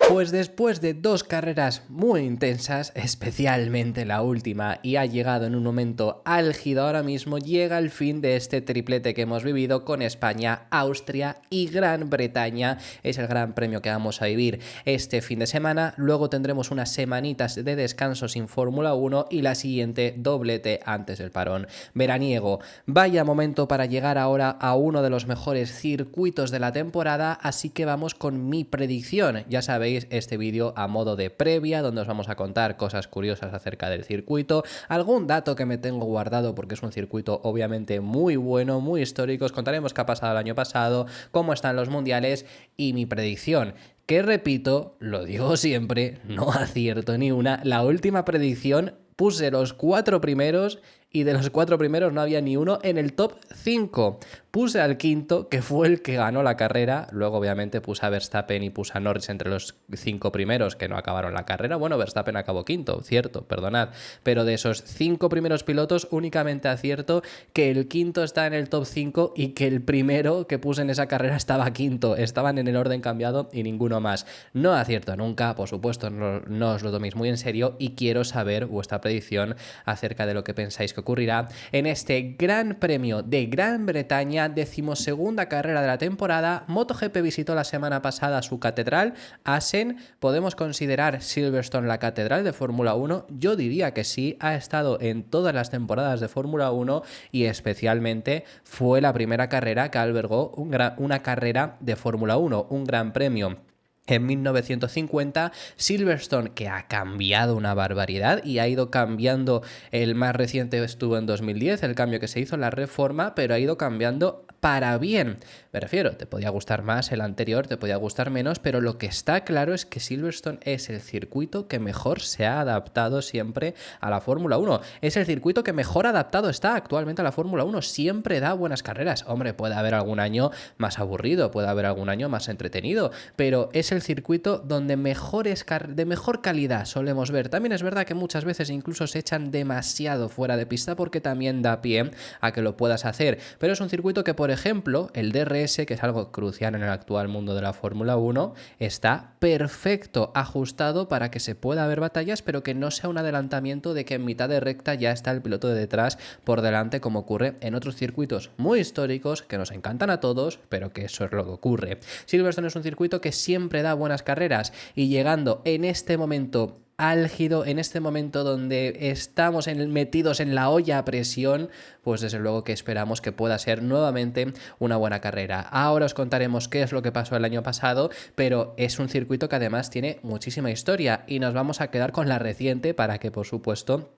Pues después de dos carreras muy intensas, especialmente la última, y ha llegado en un momento álgido ahora mismo, llega el fin de este triplete que hemos vivido con España, Austria y Gran Bretaña. Es el gran premio que vamos a vivir este fin de semana. Luego tendremos unas semanitas de descanso sin Fórmula 1 y la siguiente doblete antes del parón veraniego. Vaya momento para llegar ahora a uno de los mejores circuitos de la temporada, así que vamos con mi predicción. Ya sabéis, este vídeo a modo de previa, donde os vamos a contar cosas curiosas acerca del circuito, algún dato que me tengo guardado porque es un circuito obviamente muy bueno, muy histórico. Os contaremos qué ha pasado el año pasado, cómo están los mundiales y mi predicción. Que repito, lo digo siempre, no acierto ni una. La última predicción puse los 4 primeros y de los 4 primeros no había ni uno en el top 5. Puse al quinto, que fue el que ganó la carrera. Luego, obviamente, puse a Verstappen y puse a Norris entre los 5 primeros que no acabaron la carrera. Bueno, Verstappen acabó quinto, cierto, perdonad. Pero de esos 5 primeros pilotos, únicamente acierto que el quinto está en el top 5 y que el primero que puse en esa carrera estaba quinto. Estaban en el orden cambiado y ninguno más. No acierto nunca, por supuesto, no os lo toméis muy en serio y quiero saber vuestra predicción acerca de lo que pensáis que ocurrirá en este Gran Premio de Gran Bretaña, 12ª carrera de la temporada. MotoGP visitó la semana pasada su catedral, Assen. ¿Podemos considerar Silverstone la catedral de Fórmula 1? Yo diría que sí, ha estado en todas las temporadas de Fórmula 1 y especialmente fue la primera carrera que albergó una carrera de Fórmula 1, un Gran Premio. En 1950, Silverstone, que ha cambiado una barbaridad y ha ido cambiando, el más reciente estuvo en 2010, el cambio que se hizo, la reforma, pero ha ido cambiando para bien. Me refiero, te podía gustar más el anterior, te podía gustar menos, pero lo que está claro es que Silverstone es el circuito que mejor se ha adaptado siempre a la Fórmula 1. Es el circuito que mejor adaptado está actualmente a la Fórmula 1. Siempre da buenas carreras. Hombre, puede haber algún año más aburrido, puede haber algún año más entretenido, pero es el circuito donde de mejor calidad solemos ver. También es verdad que muchas veces incluso se echan demasiado fuera de pista porque también da pie a que lo puedas hacer. Pero es un circuito que, por ejemplo, el DRS, que es algo crucial en el actual mundo de la Fórmula 1, está perfecto ajustado para que se pueda ver batallas, pero que no sea un adelantamiento de que en mitad de recta ya está el piloto de detrás por delante, como ocurre en otros circuitos muy históricos que nos encantan a todos, pero que eso es lo que ocurre. Silverstone es un circuito que siempre da buenas carreras y llegando en este momento álgido, en este momento donde estamos metidos en la olla a presión, pues desde luego que esperamos que pueda ser nuevamente una buena carrera. Ahora os contaremos qué es lo que pasó el año pasado, pero es un circuito que además tiene muchísima historia y nos vamos a quedar con la reciente para que, por supuesto,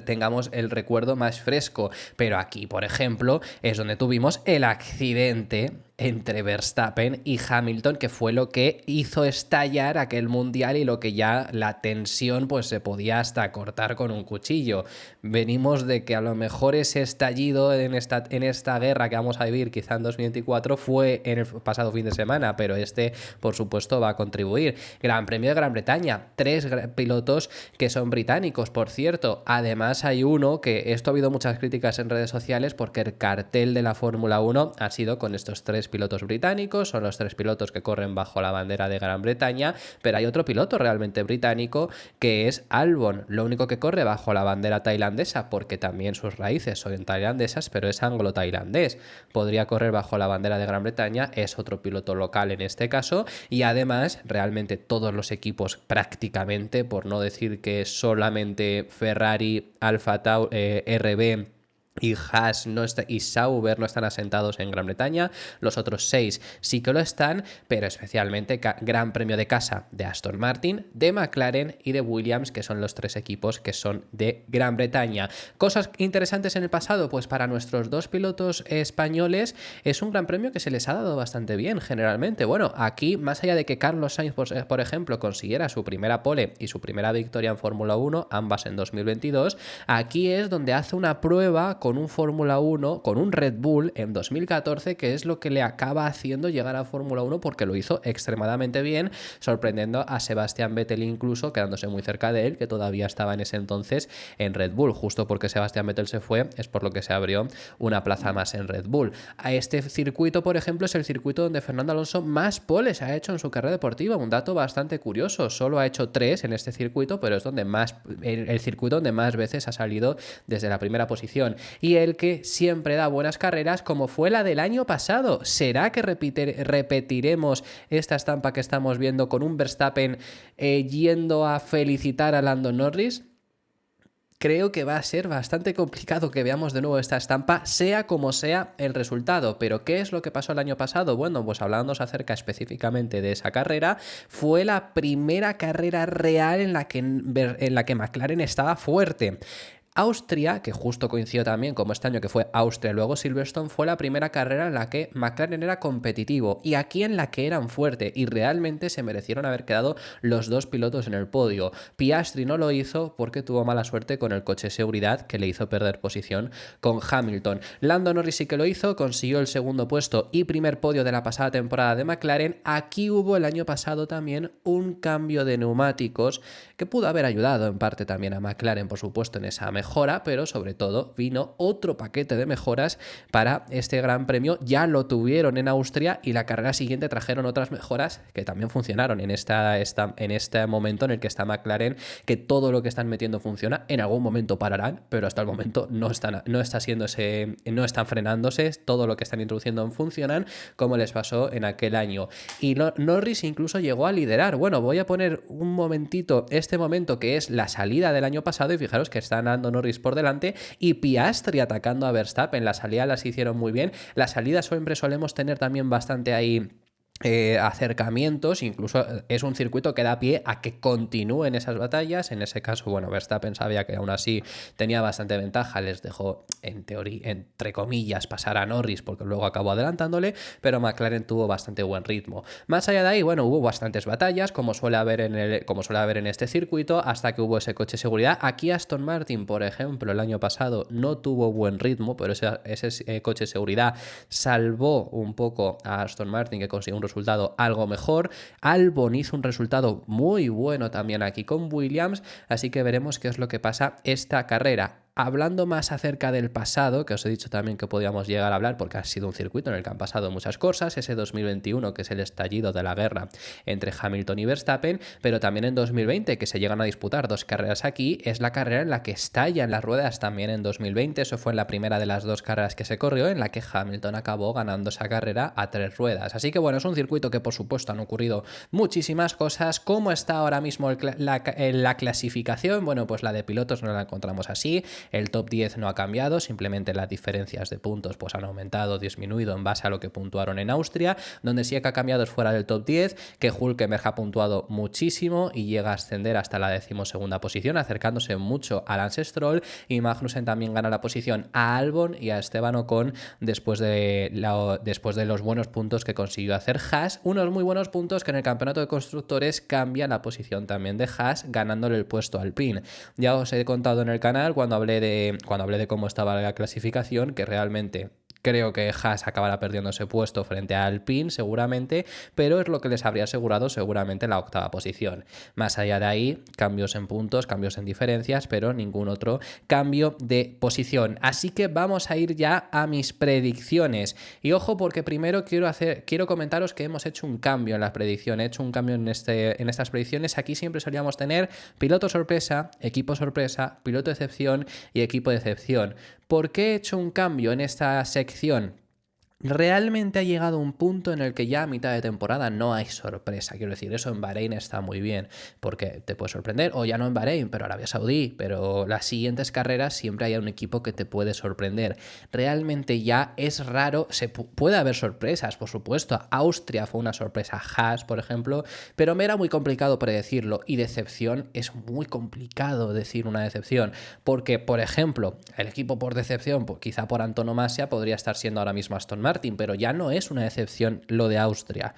tengamos el recuerdo más fresco. Pero aquí, por ejemplo, es donde tuvimos el accidente entre Verstappen y Hamilton, que fue lo que hizo estallar aquel mundial y lo que ya la tensión pues se podía hasta cortar con un cuchillo. Venimos de que a lo mejor ese estallido en esta guerra que vamos a vivir quizá en 2024 fue en el pasado fin de semana, pero este por supuesto va a contribuir. Gran Premio de Gran Bretaña, 3 pilotos que son británicos, por cierto. Además hay uno que esto ha habido muchas críticas en redes sociales porque el cartel de la Fórmula 1 ha sido con estos 3 pilotos británicos, son los 3 pilotos que corren bajo la bandera de Gran Bretaña, pero hay otro piloto realmente británico que es Albon, lo único que corre bajo la bandera tailandesa, porque también sus raíces son tailandesas, pero es anglo-tailandés. Podría correr bajo la bandera de Gran Bretaña, es otro piloto local en este caso, y además realmente todos los equipos prácticamente, por no decir que solamente Ferrari, Alfa Tauri, RB y Haas y Sauber no están asentados en Gran Bretaña. Los otros 6 sí que lo están, pero especialmente Gran Premio de casa de Aston Martin, de McLaren y de Williams, que son los 3 equipos que son de Gran Bretaña. Cosas interesantes en el pasado, pues para nuestros 2 pilotos españoles es un Gran Premio que se les ha dado bastante bien generalmente. Bueno, aquí más allá de que Carlos Sainz, por ejemplo, consiguiera su primera pole y su primera victoria en Fórmula 1, ambas en 2022, aquí es donde hace una prueba con un Fórmula 1, con un Red Bull en 2014, que es lo que le acaba haciendo llegar a Fórmula 1 porque lo hizo extremadamente bien, sorprendiendo a Sebastian Vettel incluso, quedándose muy cerca de él, que todavía estaba en ese entonces en Red Bull. Justo porque Sebastian Vettel se fue, es por lo que se abrió una plaza más en Red Bull. A este circuito, por ejemplo, es el circuito donde Fernando Alonso más poles ha hecho en su carrera deportiva, un dato bastante curioso. Solo ha hecho 3 en este circuito, pero es donde más, el circuito donde más veces ha salido desde la primera posición, y el que siempre da buenas carreras, como fue la del año pasado. ¿Será que repetiremos esta estampa que estamos viendo con un Verstappen yendo a felicitar a Lando Norris? Creo que va a ser bastante complicado que veamos de nuevo esta estampa, sea como sea el resultado. Pero ¿qué es lo que pasó el año pasado? Bueno, pues hablando acerca específicamente de esa carrera, fue la primera carrera real en la que McLaren estaba fuerte. Austria, que justo coincidió también como este año que fue Austria y luego Silverstone, fue la primera carrera en la que McLaren era competitivo y aquí en la que eran fuerte, y realmente se merecieron haber quedado los dos pilotos en el podio. Piastri no lo hizo porque tuvo mala suerte con el coche de seguridad que le hizo perder posición con Hamilton. Lando Norris sí que lo hizo, consiguió el segundo puesto y primer podio de la pasada temporada de McLaren. Aquí hubo el año pasado también un cambio de neumáticos que pudo haber ayudado en parte también a McLaren, por supuesto, en esa mejora, pero sobre todo vino otro paquete de mejoras para este Gran Premio. Ya lo tuvieron en Austria y la carrera siguiente trajeron otras mejoras que también funcionaron en este momento en el que está McLaren, que todo lo que están metiendo funciona. En algún momento pararán, pero hasta el momento no están frenándose. Todo lo que están introduciendo funcionan, como les pasó en aquel año. Y Norris incluso llegó a liderar. Bueno, voy a poner un momentito este momento que es la salida del año pasado, y fijaros que está andando Norris por delante y Piastri atacando a Verstappen. La salida las hicieron muy bien. La salida siempre solemos tener también bastante ahí acercamientos, incluso es un circuito que da pie a que continúen esas batallas. En ese caso, bueno, Verstappen sabía que aún así tenía bastante ventaja, les dejó en teoría, entre comillas, pasar a Norris porque luego acabó adelantándole, pero McLaren tuvo bastante buen ritmo. Más allá de ahí, bueno, hubo bastantes batallas, como suele haber en este circuito, hasta que hubo ese coche de seguridad. Aquí Aston Martin, por ejemplo, el año pasado no tuvo buen ritmo, pero ese coche de seguridad salvó un poco a Aston Martin, que consiguió un resultado algo mejor. Albon hizo un resultado muy bueno también aquí con Williams, así que veremos qué es lo que pasa esta carrera. Hablando más acerca del pasado, que os he dicho también que podíamos llegar a hablar porque ha sido un circuito en el que han pasado muchas cosas, ese 2021 que es el estallido de la guerra entre Hamilton y Verstappen, pero también en 2020 que se llegan a disputar 2 carreras aquí, es la carrera en la que estallan las ruedas también en 2020, eso fue en la primera de las 2 carreras que se corrió, en la que Hamilton acabó ganando esa carrera a 3 ruedas. Así que bueno, es un circuito que por supuesto han ocurrido muchísimas cosas. ¿Cómo está ahora mismo la clasificación? Bueno, pues la de pilotos no la encontramos así. El top 10 no ha cambiado, simplemente las diferencias de puntos pues han aumentado, disminuido en base a lo que puntuaron en Austria. Donde sí que ha cambiado es fuera del top 10, que Hülkenberg ha puntuado muchísimo y llega a ascender hasta la 12ª posición, acercándose mucho a Lance Stroll, y Magnussen también gana la posición a Albon y a Esteban Ocon después de los buenos puntos que consiguió hacer Haas, unos muy buenos puntos que en el campeonato de constructores cambia la posición también de Haas, ganándole el puesto al Alpine. Ya os he contado en el canal cuando hablé de cómo estaba la clasificación, que realmente creo que Haas acabará perdiendo ese puesto frente a Alpine seguramente, pero es lo que les habría asegurado seguramente la 8ª posición. Más allá de ahí, cambios en puntos, cambios en diferencias, pero ningún otro cambio de posición. Así que vamos a ir ya a mis predicciones. Y ojo, porque primero quiero comentaros que hemos hecho un cambio en las predicciones. He hecho un cambio en estas predicciones. Aquí siempre solíamos tener piloto sorpresa, equipo sorpresa, piloto de excepción y equipo de excepción. ¿Por qué he hecho un cambio en esta sección? Realmente ha llegado un punto en el que ya a mitad de temporada no hay sorpresa. Quiero decir, eso en Bahrein está muy bien porque te puede sorprender, o ya no en Bahrein, pero Arabia Saudí, pero las siguientes carreras siempre hay un equipo que te puede sorprender. Realmente ya es raro, puede haber sorpresas, por supuesto. Austria fue una sorpresa, Haas, por ejemplo, pero me era muy complicado predecirlo, y decepción es muy complicado decir una decepción, porque, por ejemplo, el equipo por decepción, pues, quizá por antonomasia, podría estar siendo ahora mismo Aston Martin, pero ya no es una decepción lo de Austria.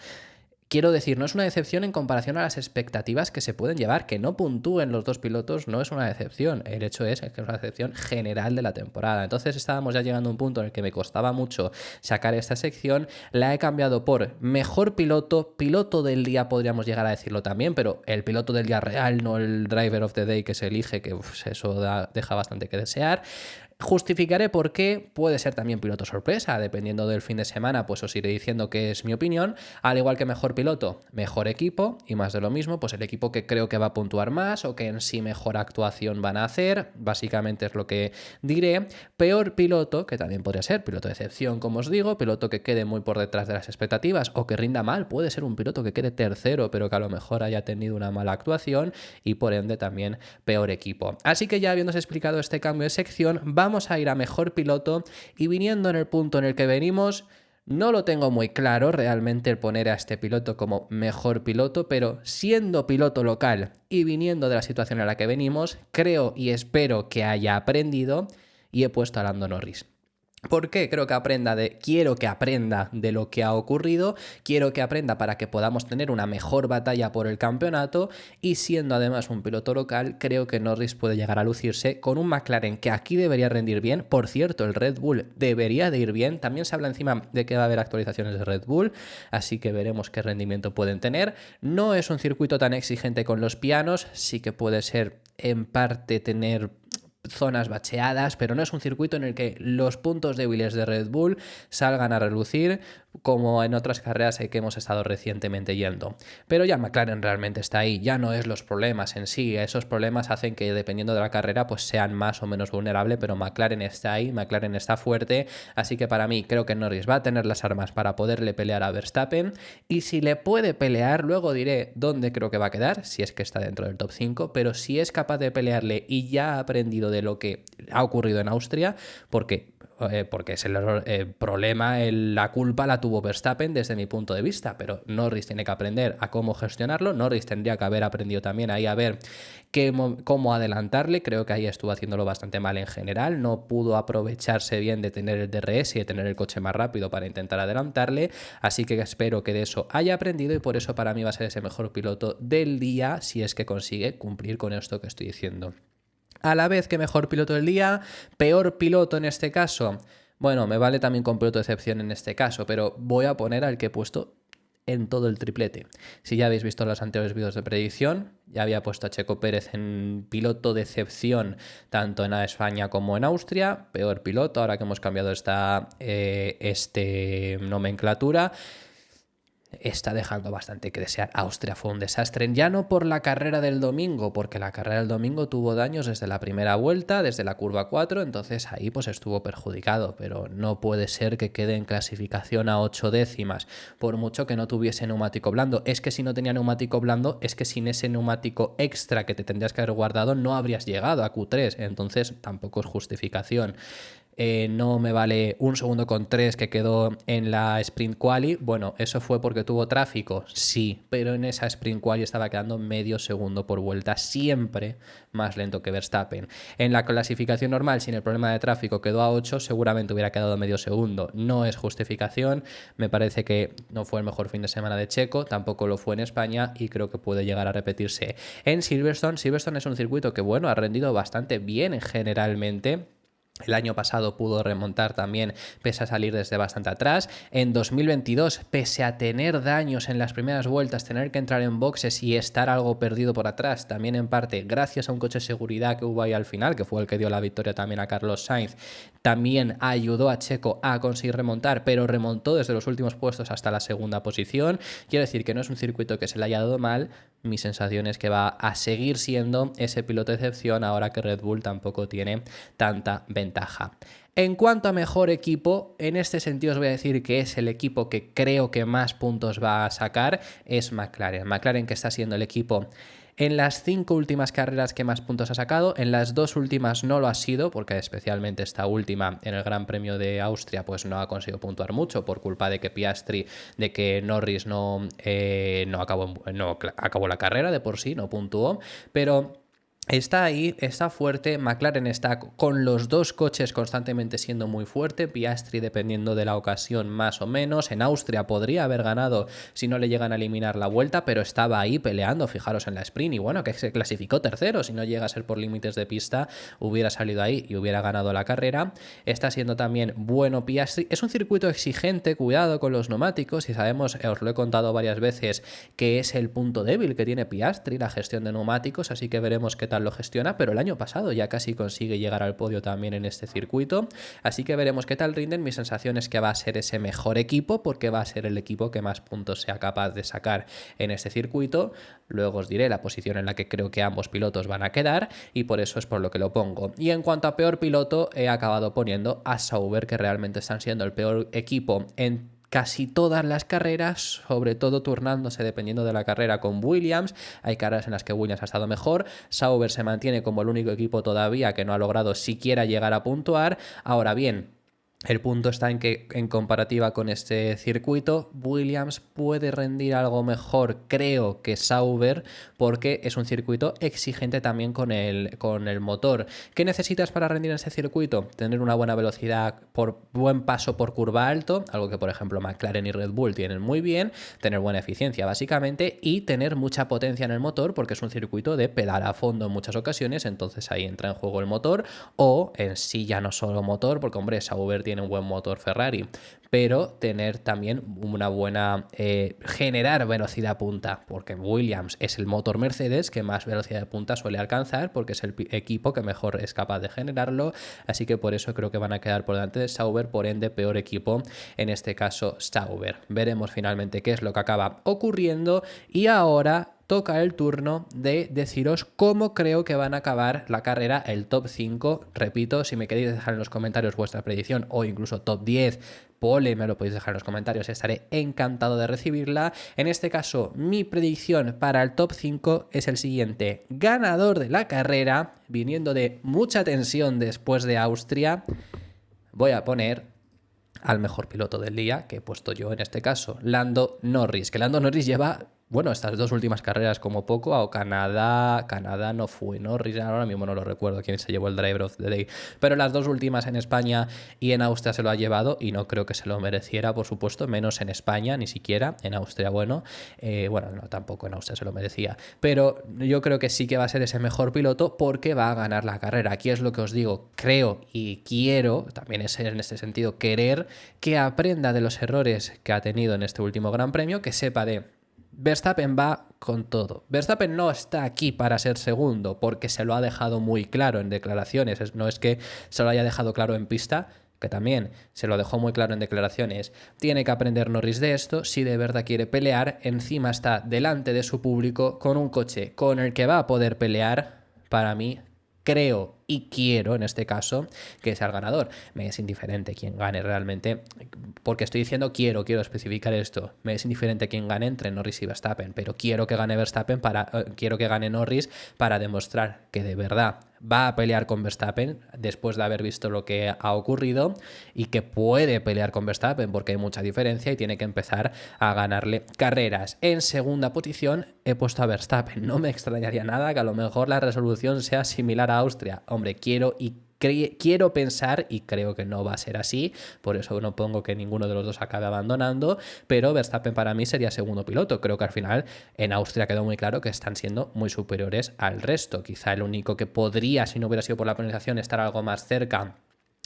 Quiero decir, no es una decepción en comparación a las expectativas que se pueden llevar. Que no puntúen los dos pilotos no es una decepción. El hecho es que es una decepción general de la temporada. Entonces estábamos ya llegando a un punto en el que me costaba mucho sacar esta sección. La he cambiado por mejor piloto, piloto del día podríamos llegar a decirlo también, pero el piloto del día real, no el driver of the day que se elige, que eso deja bastante que desear. Justificaré por qué, puede ser también piloto sorpresa, dependiendo del fin de semana, pues os iré diciendo que es mi opinión, al igual que mejor piloto, mejor equipo, y más de lo mismo, pues el equipo que creo que va a puntuar más o que en sí mejor actuación van a hacer, básicamente es lo que diré. Peor piloto, que también podría ser piloto de excepción, como os digo, piloto que quede muy por detrás de las expectativas o que rinda mal, puede ser un piloto que quede tercero, pero que a lo mejor haya tenido una mala actuación, y por ende también peor equipo. Así que ya habiéndose explicado este cambio de sección, vamos a ir a mejor piloto, y viniendo en el punto en el que venimos, no lo tengo muy claro realmente el poner a este piloto como mejor piloto, pero siendo piloto local y viniendo de la situación en la que venimos, creo y espero que haya aprendido y he puesto a Lando Norris. ¿Por qué? Quiero que aprenda de lo que ha ocurrido, quiero que aprenda para que podamos tener una mejor batalla por el campeonato, y siendo además un piloto local, creo que Norris puede llegar a lucirse con un McLaren que aquí debería rendir bien. Por cierto, el Red Bull debería de ir bien, también se habla encima de que va a haber actualizaciones de Red Bull, así que veremos qué rendimiento pueden tener. No es un circuito tan exigente con los pianos, sí que puede ser en parte tener zonas bacheadas, pero no es un circuito en el que los puntos débiles de Red Bull salgan a relucir como en otras carreras que hemos estado recientemente yendo. Pero ya McLaren realmente está ahí, ya no es los problemas en sí, esos problemas hacen que dependiendo de la carrera pues sean más o menos vulnerables, pero McLaren está ahí, McLaren está fuerte, así que para mí creo que Norris va a tener las armas para poderle pelear a Verstappen, y si le puede pelear, luego diré dónde creo que va a quedar, si es que está dentro del top 5, pero si es capaz de pelearle y ya ha aprendido de lo que ha ocurrido en Austria, porque es el problema, la culpa la tuvo Verstappen desde mi punto de vista, pero Norris tiene que aprender a cómo gestionarlo. Norris tendría que haber aprendido también ahí a ver cómo adelantarle. Creo que ahí estuvo haciéndolo bastante mal en general, no pudo aprovecharse bien de tener el DRS y de tener el coche más rápido para intentar adelantarle, así que espero que de eso haya aprendido, y por eso para mí va a ser ese mejor piloto del día si es que consigue cumplir con esto que estoy diciendo. A la vez que mejor piloto del día, peor piloto en este caso. Bueno, me vale también con piloto de excepción en este caso, pero voy a poner al que he puesto en todo el triplete. Si ya habéis visto los anteriores vídeos de predicción, ya había puesto a Checo Pérez en piloto de excepción tanto en España como en Austria. Peor piloto, ahora que hemos cambiado esta nomenclatura. Está dejando bastante que desear. Austria fue un desastre, ya no por la carrera del domingo, porque la carrera del domingo tuvo daños desde la primera vuelta, desde la curva 4, entonces ahí pues estuvo perjudicado, pero no puede ser que quede en clasificación a 8 décimas, por mucho que no tuviese neumático blando. Es que si no tenía neumático blando, es que sin ese neumático extra que te tendrías que haber guardado no habrías llegado a Q3, entonces tampoco es justificación. No me vale 1 segundo con 3 que quedó en la Sprint Quali. Bueno, eso fue porque tuvo tráfico, sí, pero en esa Sprint Quali estaba quedando medio segundo por vuelta, siempre más lento que Verstappen. En la clasificación normal, sin el problema de tráfico, quedó a 8, seguramente hubiera quedado medio segundo. No es justificación, me parece que no fue el mejor fin de semana de Checo, tampoco lo fue en España, y creo que puede llegar a repetirse en Silverstone. Silverstone es un circuito que, bueno, ha rendido bastante bien generalmente. El año pasado pudo remontar también, pese a salir desde bastante atrás. En 2022, pese a tener daños en las primeras vueltas, tener que entrar en boxes y estar algo perdido por atrás, también en parte gracias a un coche de seguridad que hubo ahí al final, que fue el que dio la victoria también a Carlos Sainz, también ayudó a Checo a conseguir remontar, pero remontó desde los últimos puestos hasta la segunda posición. Quiero decir que no es un circuito que se le haya dado mal. Mi sensación es que va a seguir siendo ese piloto de excepción ahora que Red Bull tampoco tiene tanta ventaja. En cuanto a mejor equipo, en este sentido os voy a decir que es el equipo que creo que más puntos va a sacar, es McLaren. McLaren, que está siendo el equipo en las 5 últimas carreras que más puntos ha sacado. En las 2 últimas no lo ha sido, porque especialmente esta última en el Gran Premio de Austria pues no ha conseguido puntuar mucho por culpa de que Norris no acabó la carrera de por sí, no puntuó, pero Está ahí, está fuerte, McLaren está con los dos coches constantemente siendo muy fuerte, Piastri dependiendo de la ocasión más o menos, en Austria podría haber ganado si no le llegan a eliminar la vuelta, pero estaba ahí peleando, fijaros en la sprint, y bueno, que se clasificó tercero, si no llega a ser por límites de pista, hubiera salido ahí y hubiera ganado la carrera. Está siendo también bueno Piastri, es un circuito exigente, cuidado con los neumáticos, y sabemos, os lo he contado varias veces, que es el punto débil que tiene Piastri, la gestión de neumáticos, así que veremos qué tal lo gestiona, pero el año pasado ya casi consigue llegar al podio también en este circuito, así que veremos qué tal rinden. Mi sensación es que va a ser ese mejor equipo, porque va a ser el equipo que más puntos sea capaz de sacar en este circuito. Luego os diré la posición en la que creo que ambos pilotos van a quedar, y por eso es por lo que lo pongo. Y en cuanto a peor piloto, he acabado poniendo a Sauber, que realmente están siendo el peor equipo en casi todas las carreras, sobre todo turnándose dependiendo de la carrera con Williams. Hay carreras en las que Williams ha estado mejor, Sauber se mantiene como el único equipo todavía que no ha logrado siquiera llegar a puntuar. Ahora bien, el punto está en que, en comparativa con este circuito, Williams puede rendir algo mejor, creo, que Sauber, porque es un circuito exigente también con el motor. ¿Qué necesitas para rendir en ese circuito? Tener una buena velocidad, por buen paso por curva alto, algo que por ejemplo McLaren y Red Bull tienen muy bien, tener buena eficiencia básicamente, y tener mucha potencia en el motor, porque es un circuito de pedal a fondo en muchas ocasiones, entonces ahí entra en juego el motor, o en sí ya no solo motor, porque hombre, Sauber tiene un buen motor Ferrari, pero tener también una buena generar velocidad punta, porque Williams es el motor Mercedes que más velocidad de punta suele alcanzar, porque es el equipo que mejor es capaz de generarlo, así que por eso creo que van a quedar por delante de Sauber, por ende peor equipo en este caso Sauber. Veremos finalmente qué es lo que acaba ocurriendo, y ahora toca el turno de deciros cómo creo que van a acabar la carrera, el top 5. Repito, si me queréis dejar en los comentarios vuestra predicción o incluso top 10, pole, me lo podéis dejar en los comentarios, estaré encantado de recibirla. En este caso, mi predicción para el top 5 es el siguiente: ganador de la carrera, viniendo de mucha tensión después de Austria, voy a poner al mejor piloto del día, que he puesto yo en este caso, Lando Norris, que Lando Norris lleva, bueno, estas dos últimas carreras como poco, o Canadá no fue Norris, ahora mismo no lo recuerdo quién se llevó el Driver of the Day, pero las dos últimas en España y en Austria se lo ha llevado, y no creo que se lo mereciera, por supuesto, menos en España, ni siquiera, en Austria, bueno, no, tampoco en Austria se lo merecía, pero yo creo que sí que va a ser ese mejor piloto, porque va a ganar la carrera. Aquí es lo que os digo, creo y quiero, también es en este sentido querer, que aprenda de los errores que ha tenido en este último Gran Premio, que sepa de Verstappen va con todo. Verstappen no está aquí para ser segundo, porque se lo ha dejado muy claro en declaraciones. No es que se lo haya dejado claro en pista, que también se lo dejó muy claro en declaraciones. Tiene que aprender Norris de esto si de verdad quiere pelear. Encima está delante de su público con un coche con el que va a poder pelear. Para mí, creo y quiero, en este caso, que sea el ganador. Me es indiferente quién gane realmente, porque estoy diciendo quiero especificar esto. Me es indiferente quién gane entre Norris y Verstappen, pero quiero que gane quiero que gane Norris para demostrar que de verdad va a pelear con Verstappen después de haber visto lo que ha ocurrido, y que puede pelear con Verstappen porque hay mucha diferencia y tiene que empezar a ganarle carreras. En segunda posición he puesto a Verstappen. No me extrañaría nada que a lo mejor la resolución sea similar a Austria. Hombre, quiero pensar, y creo que no va a ser así, por eso no pongo que ninguno de los dos acabe abandonando, pero Verstappen para mí sería segundo piloto. Creo que al final en Austria quedó muy claro que están siendo muy superiores al resto. Quizá el único que podría, si no hubiera sido por la penalización, estar algo más cerca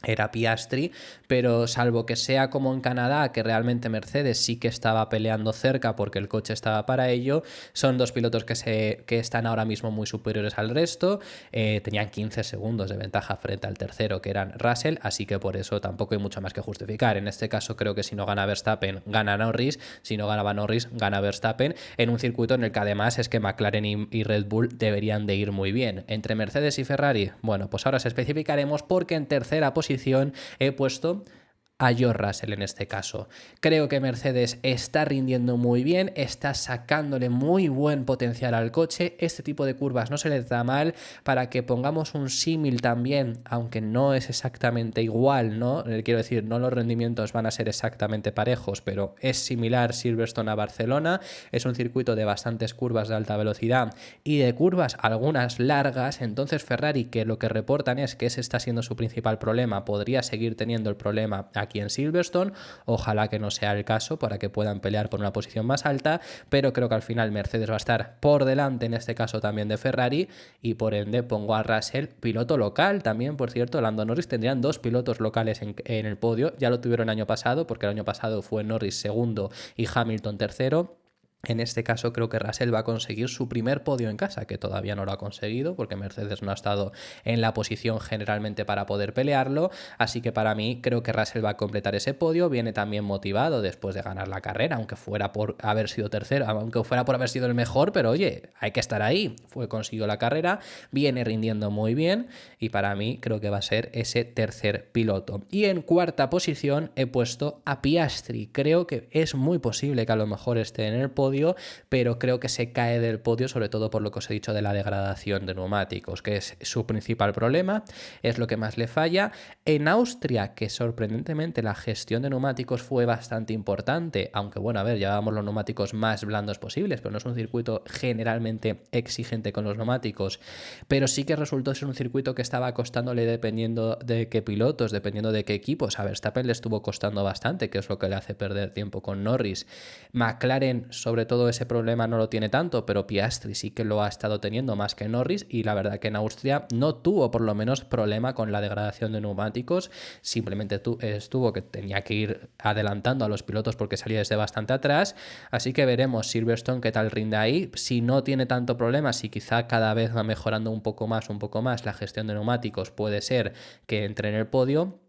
era Piastri, pero salvo que sea como en Canadá, que realmente Mercedes sí que estaba peleando cerca porque el coche estaba para ello, son dos pilotos que están ahora mismo muy superiores al resto. Tenían 15 segundos de ventaja frente al tercero, que eran Russell, así que por eso tampoco hay mucho más que justificar. En este caso creo que si no gana Verstappen, gana Norris; si no ganaba Norris, gana Verstappen, en un circuito en el que además es que McLaren y Red Bull deberían de ir muy bien. Entre Mercedes y Ferrari, bueno, pues ahora se especificaremos, porque en tercera posición he puesto a George Russell en este caso. Creo que Mercedes está rindiendo muy bien, está sacándole muy buen potencial al coche. Este tipo de curvas no se les da mal. Para que pongamos un símil también, aunque no es exactamente igual, ¿no? Quiero decir, no los rendimientos van a ser exactamente parejos, pero es similar Silverstone a Barcelona. Es un circuito de bastantes curvas de alta velocidad y de curvas algunas largas. Entonces Ferrari, que lo que reportan es que ese está siendo su principal problema, podría seguir teniendo el problema aquí en Silverstone. Ojalá que no sea el caso para que puedan pelear por una posición más alta, pero creo que al final Mercedes va a estar por delante en este caso también de Ferrari, y por ende pongo a Russell piloto local también. Por cierto, Lando Norris tendrían 2 pilotos locales en el podio, ya lo tuvieron el año pasado porque el año pasado fue Norris segundo y Hamilton tercero. En este caso creo que Russell va a conseguir su primer podio en casa, que todavía no lo ha conseguido porque Mercedes no ha estado en la posición generalmente para poder pelearlo, así que para mí creo que Russell va a completar ese podio. Viene también motivado después de ganar la carrera, aunque fuera por haber sido tercero, aunque fuera por haber sido el mejor, pero oye, hay que estar ahí. Consiguió la carrera, viene rindiendo muy bien y para mí creo que va a ser ese tercer piloto. Y en cuarta posición he puesto a Piastri. Creo que es muy posible que a lo mejor esté en el podio, pero creo que se cae del podio sobre todo por lo que os he dicho de la degradación de neumáticos, que es su principal problema, es lo que más le falla. En Austria, que sorprendentemente la gestión de neumáticos fue bastante importante, aunque bueno, a ver, llevábamos los neumáticos más blandos posibles, pero no es un circuito generalmente exigente con los neumáticos, pero sí que resultó ser un circuito que estaba costándole dependiendo de qué pilotos, dependiendo de qué equipos. A Verstappen le estuvo costando bastante, que es lo que le hace perder tiempo con Norris. McLaren, sobre todo, ese problema no lo tiene tanto, pero Piastri sí que lo ha estado teniendo más que Norris, y la verdad que en Austria no tuvo por lo menos problema con la degradación de neumáticos, simplemente estuvo que tenía que ir adelantando a los pilotos porque salía desde bastante atrás. Así que veremos Silverstone qué tal rinde ahí, si no tiene tanto problema, si quizá cada vez va mejorando un poco más la gestión de neumáticos, puede ser que entre en el podio.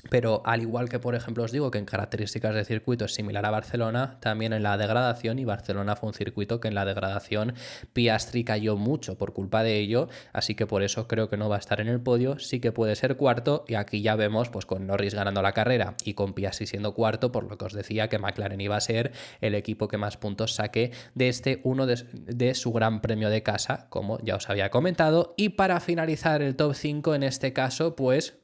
Pero al igual que, por ejemplo, os digo que en características de circuito es similar a Barcelona, también en la degradación, y Barcelona fue un circuito que en la degradación Piastri cayó mucho por culpa de ello, así que por eso creo que no va a estar en el podio. Sí que puede ser cuarto, y aquí ya vemos pues con Norris ganando la carrera y con Piastri siendo cuarto, por lo que os decía que McLaren iba a ser el equipo que más puntos saque de uno de su gran premio de casa, como ya os había comentado. Y para finalizar el top 5, en este caso, pues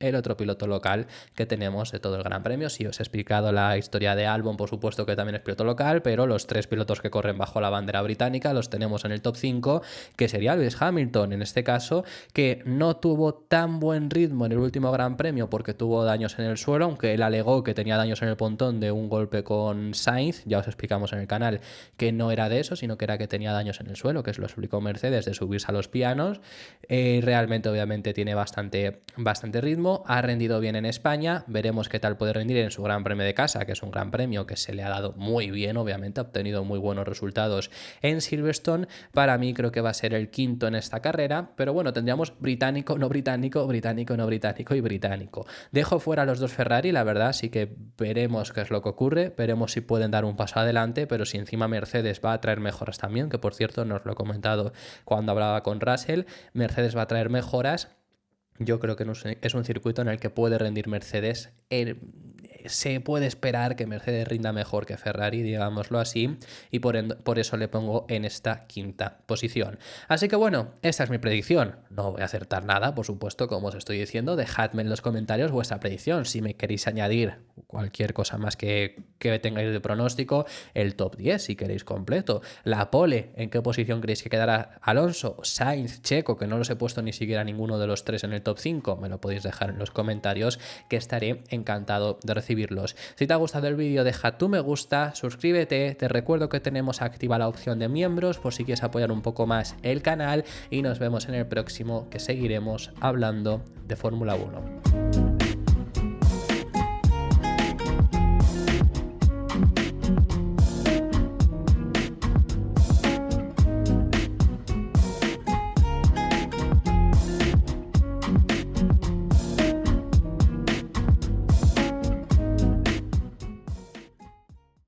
el otro piloto local que tenemos de todo el Gran Premio. Sí, os he explicado la historia de Albon, por supuesto que también es piloto local, pero los 3 pilotos que corren bajo la bandera británica los tenemos en el top 5, que sería Lewis Hamilton, en este caso, que no tuvo tan buen ritmo en el último Gran Premio porque tuvo daños en el suelo, aunque él alegó que tenía daños en el pontón de un golpe con Sainz. Ya os explicamos en el canal que no era de eso, sino que era que tenía daños en el suelo, que se lo explicó Mercedes, de subirse a los pianos. Realmente, obviamente, tiene bastante ritmo. Ha rendido bien en España, veremos qué tal puede rendir en su Gran Premio de casa, que es un Gran Premio que se le ha dado muy bien, obviamente ha obtenido muy buenos resultados en Silverstone. Para mí creo que va a ser el quinto en esta carrera, pero bueno, tendríamos británico, no británico, británico, no británico y británico. Dejo fuera a los dos Ferrari, la verdad, así que veremos qué es lo que ocurre, veremos si pueden dar un paso adelante, pero si encima Mercedes va a traer mejoras también, que por cierto nos lo he comentado cuando hablaba con Russell, Mercedes va a traer mejoras. Yo creo que es un circuito en el que puede rendir Mercedes. Se puede esperar que Mercedes rinda mejor que Ferrari, digámoslo así, y por eso le pongo en esta quinta posición. Así que bueno, esta es mi predicción. No voy a acertar nada, por supuesto, como os estoy diciendo. Dejadme en los comentarios vuestra predicción. Si me queréis añadir cualquier cosa más que tengáis de pronóstico, el top 10 si queréis completo, la pole, en qué posición creéis que quedará Alonso, Sainz, Checo, que no los he puesto ni siquiera ninguno de los 3 en el top 5, me lo podéis dejar en los comentarios, que estaré encantado de recibirlos. Si te ha gustado el vídeo, deja tu me gusta, suscríbete, te recuerdo que tenemos activa la opción de miembros por si quieres apoyar un poco más el canal, y nos vemos en el próximo, que seguiremos hablando de Fórmula 1.